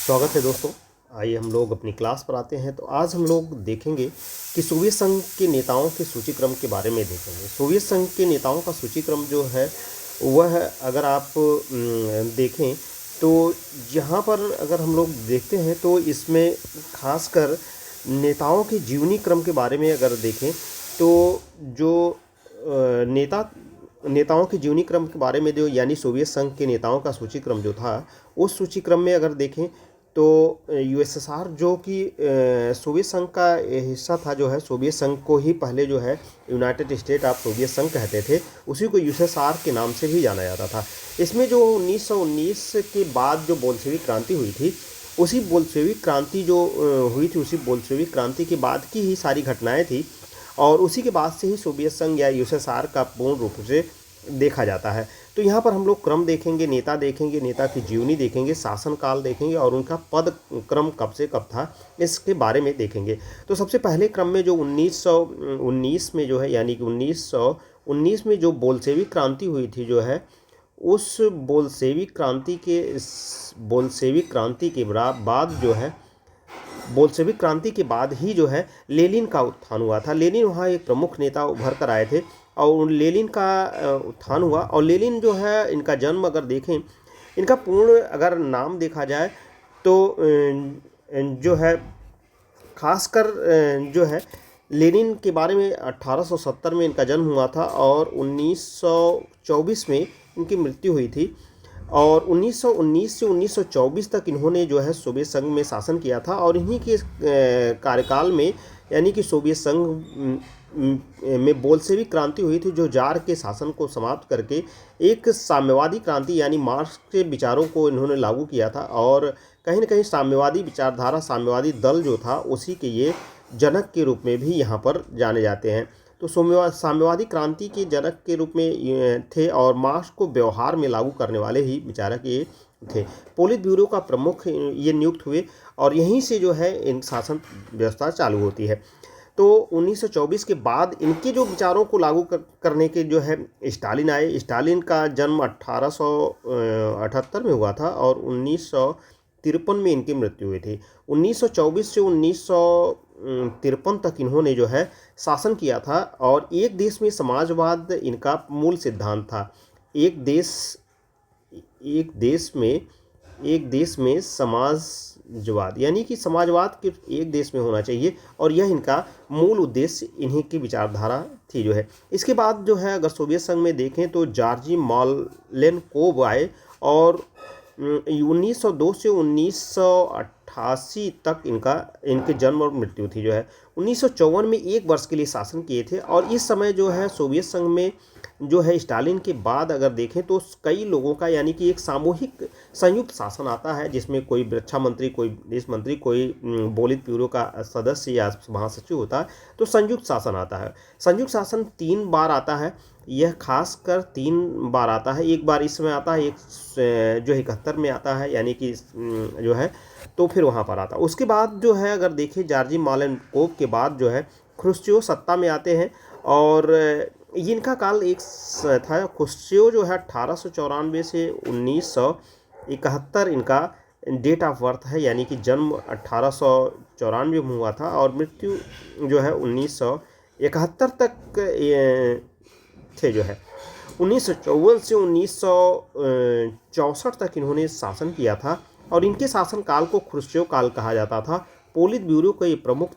स्वागत है दोस्तों। आइए हम लोग अपनी क्लास पर आते हैं। तो आज हम लोग देखेंगे कि सोवियत संघ के नेताओं के सूचीक्रम के बारे में देखेंगे। सोवियत संघ के नेताओं का सूचीक्रम जो है वह अगर आप देखें तो यहाँ पर अगर हम लोग देखते हैं तो इसमें खासकर नेताओं के जीवनी क्रम के बारे में अगर देखें तो जो नेताओं के जीवनी क्रम के बारे में जो यानी सोवियत संघ के नेताओं का सूचीक्रम जो था, उस सूचीक्रम में अगर देखें तो यूएसएसआर जो कि सोवियत संघ का हिस्सा था, जो है सोवियत संघ को ही पहले जो है यूनाइटेड स्टेट ऑफ सोवियत संघ कहते थे, उसी को यूएसएसआर के नाम से भी जाना जाता था। इसमें जो 1919 के बाद जो बोल्शेविक क्रांति हुई थी, उसी बोल्शेविक क्रांति जो हुई थी, उसी बोल्शेविक क्रांति के बाद की ही सारी घटनाएं थी और उसी के बाद से ही सोवियत संघ या यूएसएसआर का पूर्ण रूप से देखा जाता है। तो यहाँ पर हम लोग क्रम देखेंगे, नेता देखेंगे, नेता की जीवनी देखेंगे, शासनकाल देखेंगे और उनका पद क्रम कब से कब था, इसके बारे में देखेंगे। तो सबसे पहले क्रम में जो 1919 में जो है यानी कि 1919 में जो बोल्शेविक क्रांति हुई थी जो है, उस बोल्शेविक क्रांति के बाद जो है बोल्शेविक क्रांति के बाद ही जो है लेनिन का उत्थान हुआ था। लेनिन वहाँ एक प्रमुख नेता उभर कर आए थे और लेनिन का उत्थान हुआ। और लेनिन जो है, इनका जन्म अगर देखें, इनका पूर्ण अगर नाम देखा जाए तो जो है खासकर जो है लेनिन के बारे में 1870 में इनका जन्म हुआ था और 1924 में इनकी मृत्यु हुई थी। और 1919 से 1924 तक इन्होंने जो है सोवियत संघ में शासन किया था और इन्हीं के कार्यकाल में यानी कि सोवियत संघ में बोल्शेविक क्रांति हुई थी, जो जार के शासन को समाप्त करके एक साम्यवादी क्रांति यानी मार्क्स के विचारों को इन्होंने लागू किया था। और कहीं न कहीं साम्यवादी विचारधारा, साम्यवादी दल जो था, उसी के ये जनक के रूप में भी यहाँ पर जाने जाते हैं। तो साम्यवादी क्रांति के जनक के रूप में थे और मार्क्स को व्यवहार में लागू करने वाले ही विचारक ये थे। पोलित ब्यूरो का प्रमुख ये नियुक्त हुए और यहीं से जो है इन शासन व्यवस्था चालू होती है। तो 1924 के बाद इनके जो विचारों को लागू करने के जो है स्टालिन आए। स्टालिन का जन्म 1878 में हुआ था और 1953 में इनकी मृत्यु हुई थी। 1924 से 1953 तक इन्होंने जो है शासन किया था और एक देश में समाजवाद इनका मूल सिद्धांत था। एक देश में समाजवाद यानी कि समाजवाद के एक देश में होना चाहिए और यह इनका मूल उद्देश्य, इन्हीं की विचारधारा थी जो है। इसके बाद जो है अगर सोवियत संघ में देखें तो जॉर्जी मालेनकोव आए और 1902 से 1988 तक इनके जन्म और मृत्यु थी जो है। 1954 में एक वर्ष के लिए शासन किए थे और इस समय जो है सोवियत संघ में जो है स्टालिन के बाद अगर देखें तो कई लोगों का यानी कि एक सामूहिक संयुक्त शासन आता है, जिसमें कोई रक्षा मंत्री, कोई विदेश मंत्री, कोई पोलित ब्यूरो का सदस्य या महासचिव होता है। तो संयुक्त शासन आता है। संयुक्त शासन 3 बार आता है, यह खासकर 3 बार आता है। एक बार इस समय आता है, एक जो 71 में आता है यानी कि जो है, तो फिर वहाँ पर आता है। उसके बाद जो है अगर देखें जॉर्जी मालेनकोव के बाद जो है ख्रुश्चेव सत्ता में आते हैं और इनका काल एक था। ख्रुश्चेव जो है 1894 से 1971 इनका डेट ऑफ बर्थ है, यानी कि जन्म 1894 में हुआ था और मृत्यु जो है 1971 तक थे जो है। 1954 से 1964 तक इन्होंने शासन किया था और इनके शासनकाल को ख्रुश्चेव काल कहा जाता था। पोलित ब्यूरो के ये प्रमुख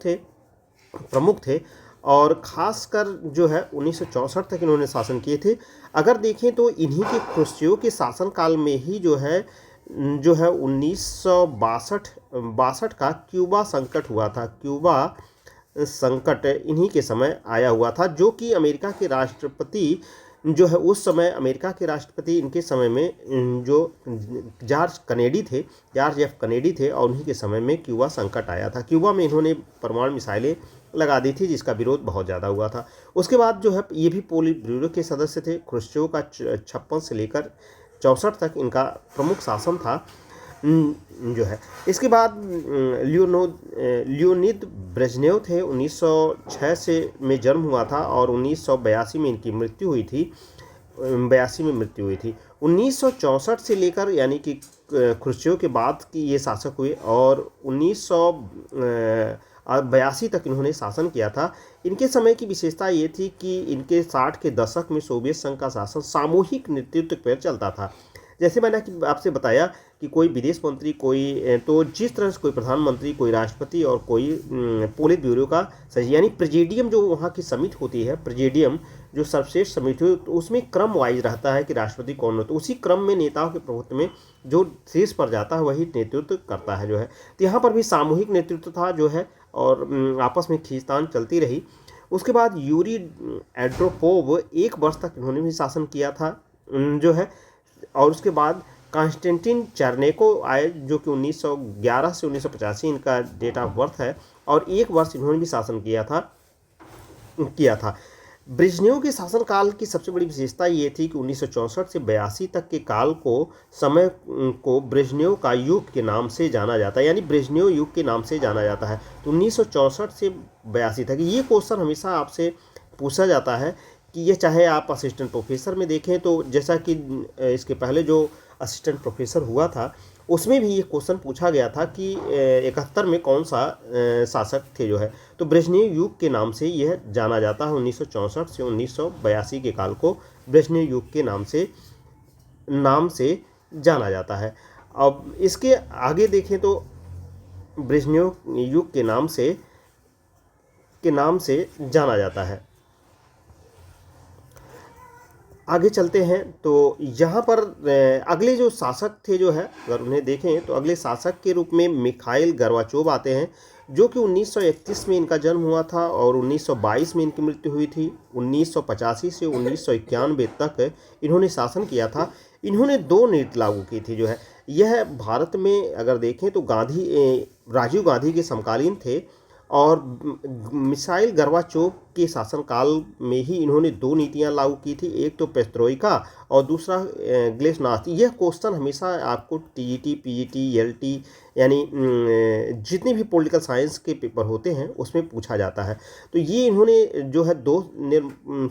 थे और ख़ासकर जो है 1964 तक इन्होंने शासन किए थे। अगर देखें तो इन्हीं के ख्रुश्चेव के शासनकाल में ही जो है 1962 का क्यूबा संकट हुआ था। क्यूबा संकट इन्हीं के समय आया हुआ था, जो कि अमेरिका के राष्ट्रपति जो है, उस समय अमेरिका के राष्ट्रपति इनके समय में जो जॉर्ज एफ कनेडी थे और उन्हीं के समय में क्यूबा संकट आया था। क्यूबा में इन्होंने परमाणु मिसाइलें लगा दी थी, जिसका विरोध बहुत ज़्यादा हुआ था। उसके बाद जो है ये भी पोलित ब्यूरो के सदस्य थे। ख्रुश्चेव का 56 से लेकर 64 तक इनका प्रमुख शासन था जो है। इसके बाद लियोनिद ब्रेजनेव थे। 1906 से में जन्म हुआ था और 1982 में इनकी मृत्यु हुई थी। 1964 से लेकर यानी कि खुर्शियोव के बाद की ये शासक हुए और 1982 तक इन्होंने शासन किया था। इनके समय की विशेषता ये थी कि इनके 60 के दशक में सोवियत संघ का शासन सामूहिक नेतृत्व पर चलता था। जैसे मैंने आपसे बताया कि कोई विदेश मंत्री, कोई तो जिस तरह से कोई प्रधानमंत्री, कोई राष्ट्रपति और कोई पोलित ब्यूरो का सचिव, यानी प्रेजिडियम जो वहाँ की समिति होती है, प्रेजिडियम जो सर्वश्रेष्ठ समिति हो, तो उसमें क्रम वाइज रहता है कि राष्ट्रपति कौन हो, तो उसी क्रम में नेताओं के प्रभुत्व में जो शीर्ष पर जाता है वही नेतृत्व करता है जो है। तो यहाँ पर भी सामूहिक नेतृत्व था जो है और आपस में खींचतान चलती रही। उसके बाद यूरी एंड्रोपोव 1 वर्ष तक इन्होंने भी शासन किया था जो है, और उसके बाद कॉन्स्टेंटिन चर्नेको आए जो कि 1911 से 1985 इनका डेट ऑफ बर्थ है, और 1 वर्ष इन्होंने भी शासन किया था। ब्रेजनेव के शासनकाल की सबसे बड़ी विशेषता ये थी कि 1964 से 82 तक के काल को समय को ब्रेजनेव का युग के नाम से जाना जाता है, यानी ब्रेजनेव युग के नाम से जाना जाता है। तो 1964 से 82 तक ये क्वेश्चन हमेशा आपसे पूछा जाता है कि ये चाहे आप असिस्टेंट प्रोफेसर में देखें, तो जैसा कि इसके पहले जो असिस्टेंट प्रोफेसर हुआ था उसमें भी ये क्वेश्चन पूछा गया था कि 71 में कौन सा शासक थे जो है। तो ब्रेजनेव युग के नाम से यह जाना जाता है। 1964 से 1982 के काल को ब्रेजनेव युग के नाम से जाना जाता है। अब इसके आगे देखें तो ब्रेजनेव युग के नाम से जाना जाता है। आगे चलते हैं तो यहाँ पर अगले जो शासक थे जो है, अगर उन्हें देखें तो अगले शासक के रूप में मिखाइल गोर्बाचोव आते हैं, जो कि 1931 में इनका जन्म हुआ था और 1922 में इनकी मृत्यु हुई थी। 1985 से 1991 तक इन्होंने शासन किया था। इन्होंने 2 नीति लागू की थी जो है। यह भारत में अगर देखें तो राजीव गांधी के समकालीन थे, और मिसाइल गोर्बाचोव के शासनकाल में ही इन्होंने 2 नीतियां लागू की थी, एक तो पेस्ट्रोइका और दूसरा ग्लेसनास्ट। यह क्वेश्चन हमेशा आपको टीईटी, पीईटी, एलटी यानी जितने भी पॉलिटिकल साइंस के पेपर होते हैं उसमें पूछा जाता है। तो ये इन्होंने जो है 2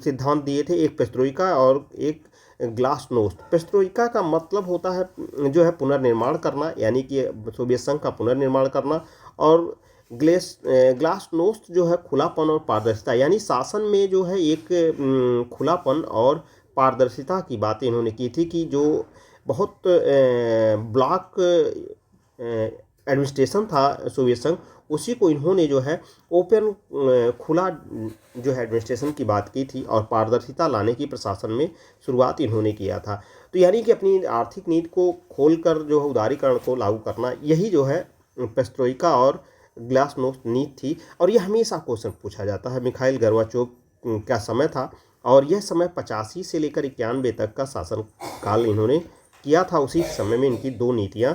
सिद्धांत दिए थे, एक पेस्ट्रोइका और एक ग्लासनोस्ट। पेस्ट्रोइका का मतलब होता है जो है पुनर्निर्माण करना, यानी कि सोवियत संघ का पुनर्निर्माण करना, और ग्लासनोस्ट जो है खुलापन और पारदर्शिता, यानी शासन में जो है एक खुलापन और पारदर्शिता की बातें इन्होंने की थी कि जो बहुत ब्लॉक एडमिनिस्ट्रेशन था सोवियत संघ, उसी को इन्होंने जो है ओपन खुला जो है एडमिनिस्ट्रेशन की बात की थी, और पारदर्शिता लाने की प्रशासन में शुरुआत इन्होंने किया था। तो यानी कि अपनी आर्थिक नीति को खोलकर जो है उदारीकरण को लागू करना, यही जो है पेस्ट्रोइका और ग्लासनोस्ट नीति थी। और यह हमेशा क्वेश्चन पूछा जाता है। मिखाइल गोर्बाचोव का समय था और यह समय 85 से लेकर 91 तक का शासन काल इन्होंने किया था। उसी समय में इनकी 2 नीतियां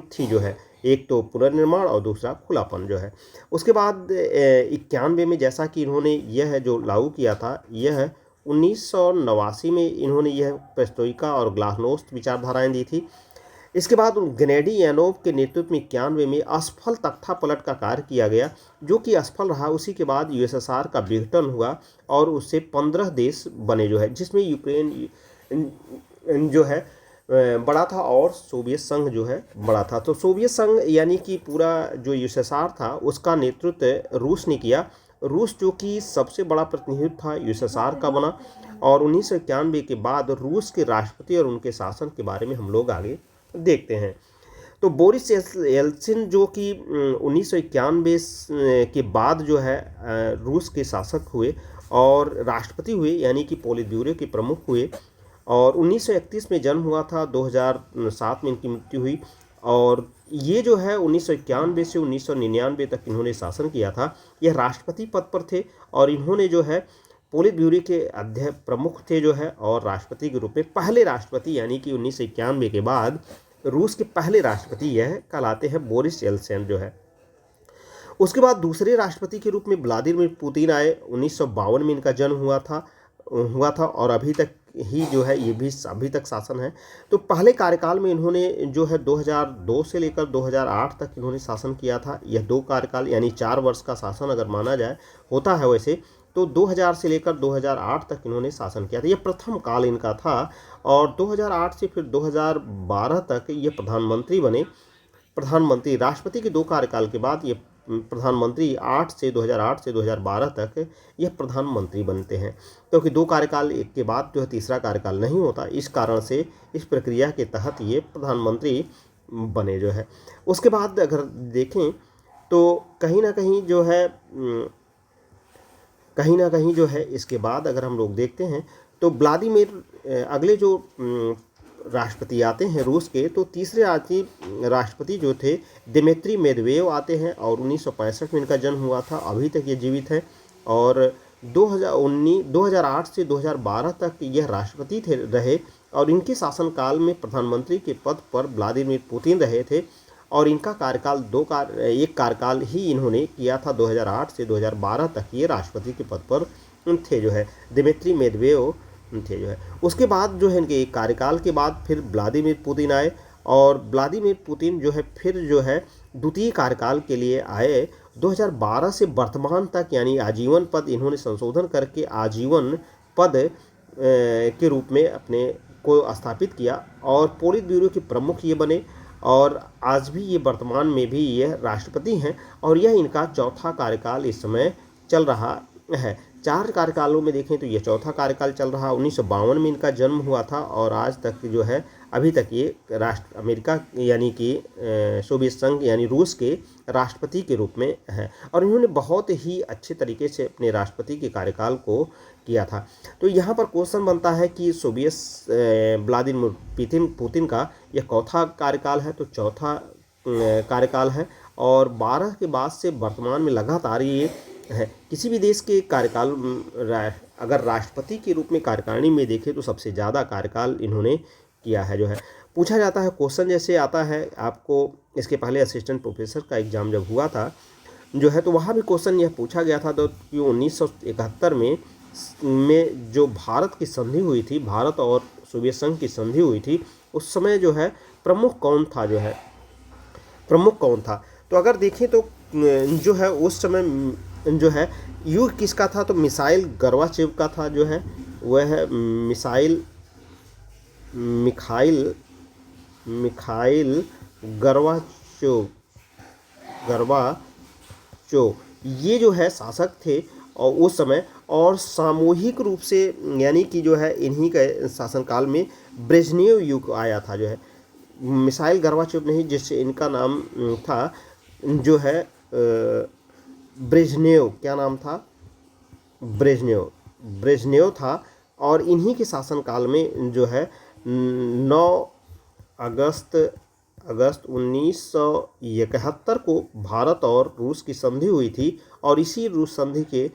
थी जो है, एक तो पुनर्निर्माण और दूसरा खुलापन जो है। उसके बाद 91 में जैसा कि इन्होंने यह जो लागू किया था, यह 1989 में इन्होंने यह पेस्ट्रोइका और ग्लासनोस्ट विचारधाराएं दी थी। इसके बाद गेनेडी यानोव के नेतृत्व में 91 में असफल तख्तापलट का कार्य किया गया, जो कि असफल रहा। उसी के बाद यूएसएसआर का विघटन हुआ और उससे 15 देश बने जो है, जिसमें यूक्रेन जो है बड़ा था और सोवियत संघ जो है बड़ा था। तो सोवियत संघ यानी कि पूरा जो यूएसएसआर था उसका नेतृत्व रूस ने किया। रूस जो कि सबसे बड़ा प्रतिनिधित्व था यूएसएसआर का बना, और 1991 के बाद रूस के राष्ट्रपति और उनके शासन के बारे में हम लोग आगे देखते हैं। तो बोरिस येल्त्सिन जो कि 1991 के बाद जो है रूस के शासक हुए और राष्ट्रपति हुए, यानी कि पोलित ब्यूरो के प्रमुख हुए, और 1931 में जन्म हुआ था, 2007 में इनकी मृत्यु हुई। और ये जो है 1991 से 1999 तक इन्होंने शासन किया था। यह राष्ट्रपति पद पर थे और इन्होंने जो है पोलित ब्यूरो के अध्यक्ष प्रमुख थे जो है, और राष्ट्रपति के रूप में पहले राष्ट्रपति, यानी कि 1991 के बाद रूस के पहले राष्ट्रपति यह कहलाते हैं, बोरिस येल्त्सिन जो है। उसके बाद दूसरे राष्ट्रपति के रूप में व्लादिमीर पुतिन आए। 1952 में इनका जन्म हुआ था और अभी तक ही जो है ये भी अभी तक शासन है। तो पहले कार्यकाल में इन्होंने जो है 2002 से लेकर 2008 तक इन्होंने शासन किया था। यह 2 कार्यकाल यानी 4 वर्ष का शासन अगर माना जाए होता है वैसे, तो 2000 से लेकर 2008 तक इन्होंने शासन किया था। ये प्रथम काल इनका था और 2008 से फिर 2012 तक ये प्रधानमंत्री बने। प्रधानमंत्री राष्ट्रपति के 2 कार्यकाल के बाद ये प्रधानमंत्री 2008 से 2012 तक यह प्रधानमंत्री बनते हैं, क्योंकि 2 कार्यकाल एक के बाद जो है तीसरा कार्यकाल नहीं होता, इस कारण से इस प्रक्रिया के तहत ये प्रधानमंत्री बने जो है। उसके बाद अगर देखें तो कहीं ना कहीं जो है इसके बाद अगर हम लोग देखते हैं तो व्लादिमीर अगले जो राष्ट्रपति आते हैं रूस के, तो तीसरे राष्ट्रपति जो थे दिमित्री मेदवेव आते हैं और 1965 में इनका जन्म हुआ था, अभी तक ये जीवित है। और 2008 से 2012 तक यह राष्ट्रपति रहे और इनके शासनकाल में प्रधानमंत्री के पद पर व्लादिमीर पुतिन रहे थे और इनका कार्यकाल एक कार्यकाल ही इन्होंने किया था। 2008 से 2012 तक ये राष्ट्रपति के पद पर थे जो है, दिमित्री मेदवेव थे जो है। उसके बाद जो है इनके एक कार्यकाल के बाद फिर व्लादिमीर पुतिन आए और व्लादिमीर पुतिन जो है फिर जो है द्वितीय कार्यकाल के लिए आए। 2012 से वर्तमान तक यानी आजीवन पद इन्होंने संशोधन करके आजीवन पद के रूप में अपने को स्थापित किया और पोलित ब्यूरो के प्रमुख ये बने और आज भी ये वर्तमान में भी ये राष्ट्रपति हैं और यह इनका चौथा कार्यकाल इस समय चल रहा है। 4 कार्यकालों में देखें तो ये चौथा कार्यकाल चल रहा। 1952 में इनका जन्म हुआ था और आज तक जो है अभी तक ये अमेरिका यानी कि सोवियत संघ यानी रूस के राष्ट्रपति के रूप में है और इन्होंने बहुत ही अच्छे तरीके से अपने राष्ट्रपति के कार्यकाल को किया था। तो यहाँ पर क्वेश्चन बनता है कि व्लादिमीर पुतिन का यह चौथा कार्यकाल है, तो चौथा कार्यकाल है और 12 के बाद से वर्तमान में लगातार ये है। किसी भी देश के कार्यकाल अगर राष्ट्रपति के रूप में कार्यकारिणी में देखें तो सबसे ज़्यादा कार्यकाल इन्होंने किया है जो है। पूछा जाता है क्वेश्चन जैसे आता है आपको, इसके पहले असिस्टेंट प्रोफेसर का एग्ज़ाम जब हुआ था जो है तो वहाँ भी क्वेश्चन यह पूछा गया था तो कि 1971 में जो भारत की संधि हुई थी, भारत और सोवियत संघ की संधि हुई थी, उस समय जो है प्रमुख कौन था। तो अगर देखें तो जो है उस समय जो है युग किसका था, तो मिसाइल गोर्बाचेव का था जो है, वह है मिखाइल गोर्बाचोव ये जो है शासक थे और उस समय और सामूहिक रूप से यानी कि जो है इन्हीं के शासनकाल में ब्रेजनेव युग आया था जो है। मिसाइल गोर्बाचेव नहीं, जिससे इनका नाम था जो है ब्रेजनेव, क्या नाम था, ब्रेजनेव था और इन्हीं के शासनकाल में जो है 9 अगस्त 1971 को भारत और रूस की संधि हुई थी और इसी रूस संधि के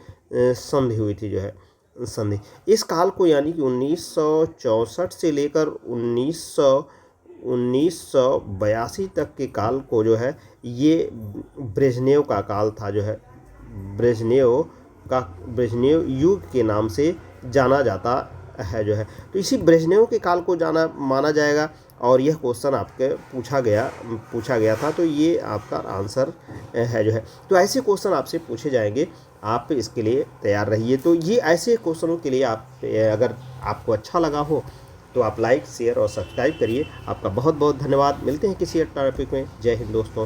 संधि हुई थी जो है संधि। इस काल को यानी कि 1964 से लेकर 1982 तक के काल को जो है ये ब्रेजनेव का काल था जो है, ब्रेजनेव युग के नाम से जाना जाता है जो है। तो इसी ब्रेजनेव के काल को माना जाएगा और यह क्वेश्चन आपके पूछा गया था, तो ये आपका आंसर है जो है। तो ऐसे क्वेश्चन आपसे पूछे जाएंगे, आप इसके लिए तैयार रहिए। तो ये ऐसे क्वेश्चनों के लिए आप अगर आपको अच्छा लगा हो तो आप लाइक, शेयर और सब्सक्राइब करिए। आपका बहुत बहुत धन्यवाद। मिलते हैं किसी टॉपिक में। जय हिंद दोस्तों।